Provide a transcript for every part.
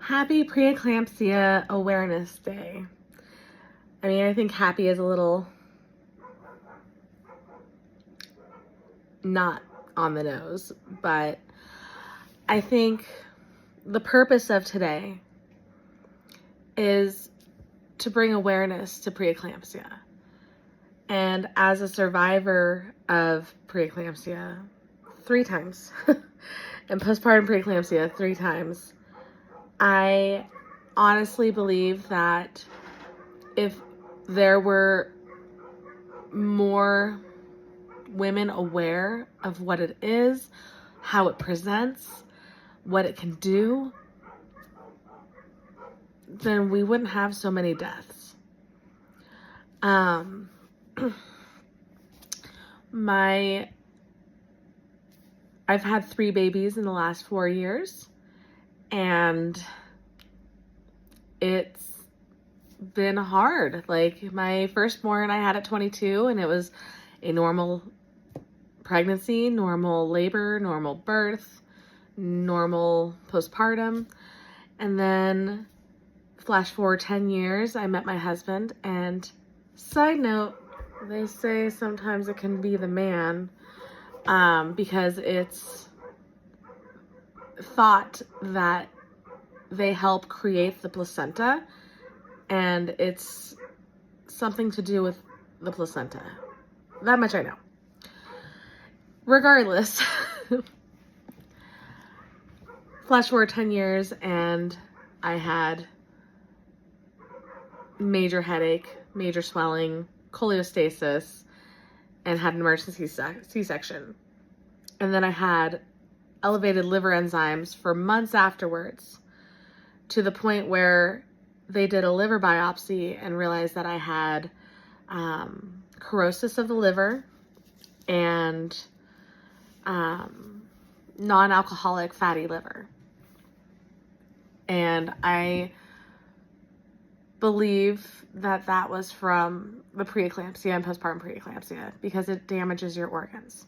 Happy Preeclampsia Awareness Day. I mean, I think happy is a little not on the nose, but I think the purpose of today is to bring awareness to preeclampsia. And as a survivor of preeclampsia 3 times and postpartum preeclampsia 3 times, I honestly believe that if there were more women aware of what it is, how it presents, what it can do, then we wouldn't have so many deaths. I've had 3 babies in the last 4 years, and it's been hard. Like, my firstborn I had at 22, and it was a normal pregnancy, normal labor, normal birth, normal postpartum. And then flash forward 10 years, I met my husband, and side note, they say sometimes it can be the man, because it's thought that they help create the placenta, and it's something to do with the placenta. That much I know. Regardless, flash forward 10 years, and I had major headache, major swelling, cholestasis, and had an emergency C-section. And then I had elevated liver enzymes for months afterwards, to the point where they did a liver biopsy and realized that I had cirrhosis of the liver and non-alcoholic fatty liver. And I believe that that was from the preeclampsia and postpartum preeclampsia, because it damages your organs.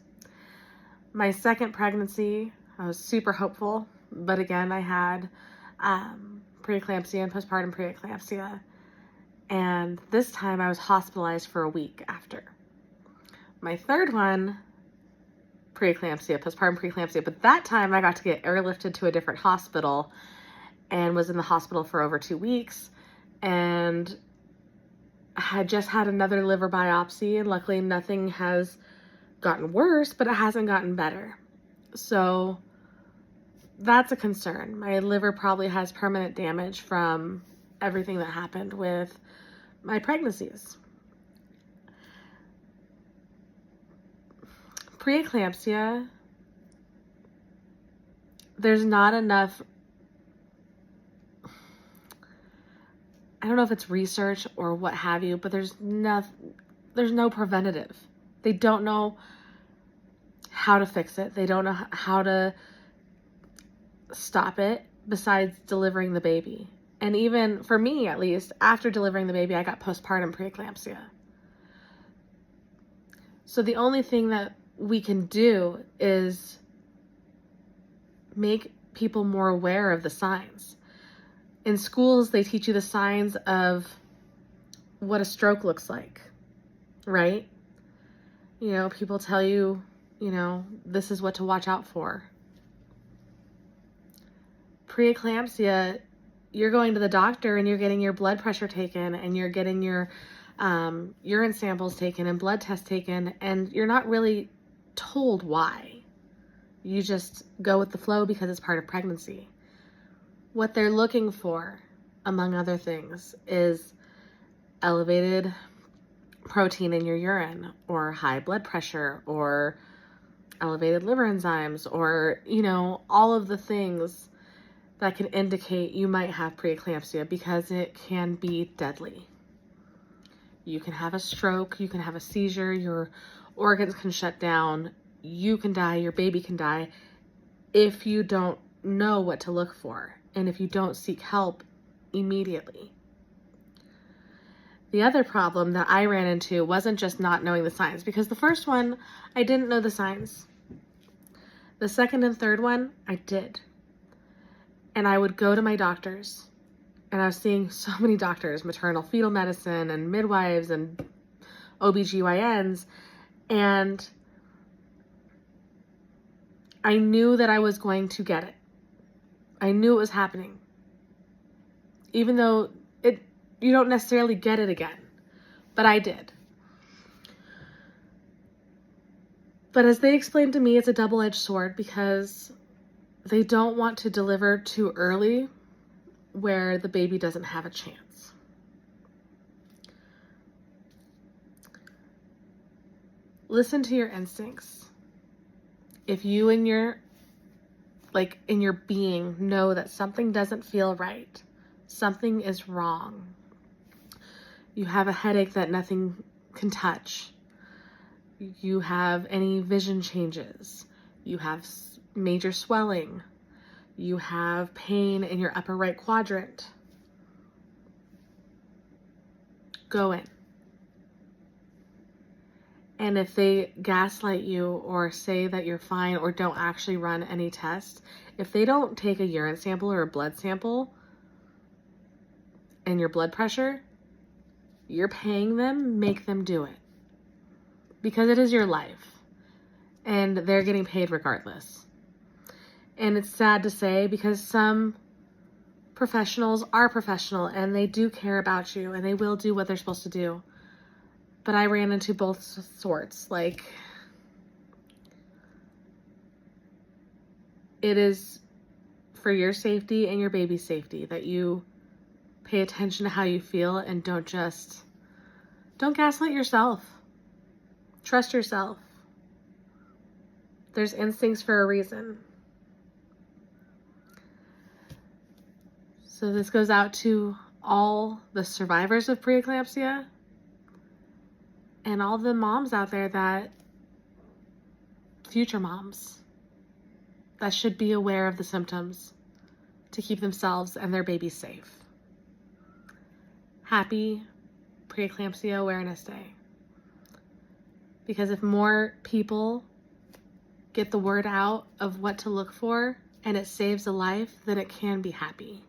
My second pregnancy, I was super hopeful, but again, I had preeclampsia and postpartum preeclampsia, and this time I was hospitalized for a week after. My third one, preeclampsia, postpartum preeclampsia, but that time I got to get airlifted to a different hospital and was in the hospital for over 2 weeks, and I had just had another liver biopsy, and luckily nothing has gotten worse, but it hasn't gotten better. So that's a concern. My liver probably has permanent damage from everything that happened with my pregnancies. Preeclampsia, there's not enough, I don't know if it's research or what have you, but there's no preventative. They don't know how to fix it. They don't know how to stop it besides delivering the baby. And even for me, at least, after delivering the baby, I got postpartum preeclampsia. So the only thing that we can do is make people more aware of the signs. In schools, they teach you the signs of what a stroke looks like, right? You know, people tell you, this is what to watch out for. Preeclampsia, you're going to the doctor and you're getting your blood pressure taken, and you're getting your urine samples taken and blood tests taken, and you're not really told why. You just go with the flow because it's part of pregnancy. What they're looking for, among other things, is elevated protein in your urine, or high blood pressure, or elevated liver enzymes, or, all of the things that can indicate you might have preeclampsia, because it can be deadly. You can have a stroke, you can have a seizure, your organs can shut down, you can die, your baby can die, if you don't know what to look for, and if you don't seek help immediately. The other problem that I ran into wasn't just not knowing the signs, because the first one, I didn't know the signs. The second and third one, I did. And I would go to my doctors, and I was seeing so many doctors, maternal fetal medicine and midwives and OBGYNs, and I knew that I was going to get it. I knew it was happening. Even though you don't necessarily get it again, but I did. But as they explained to me, it's a double-edged sword because they don't want to deliver too early where the baby doesn't have a chance. Listen to your instincts. If you in your being know that something doesn't feel right, something is wrong, you have a headache that nothing can touch, you have any vision changes, you have major swelling, you have pain in your upper right quadrant, go in. And if they gaslight you or say that you're fine or don't actually run any tests, if they don't take a urine sample or a blood sample and your blood pressure, you're paying them, make them do it. Because it is your life. And they're getting paid regardless. And it's sad to say because some professionals are professional and they do care about you and they will do what they're supposed to do. But I ran into both sorts. Like, it is for your safety and your baby's safety that you pay attention to how you feel and don't gaslight yourself. Trust yourself. There's instincts for a reason. So this goes out to all the survivors of preeclampsia and all the moms out there that, future moms, that should be aware of the symptoms to keep themselves and their babies safe. Happy Preeclampsia Awareness Day. Because if more people get the word out of what to look for and it saves a life, then it can be happy.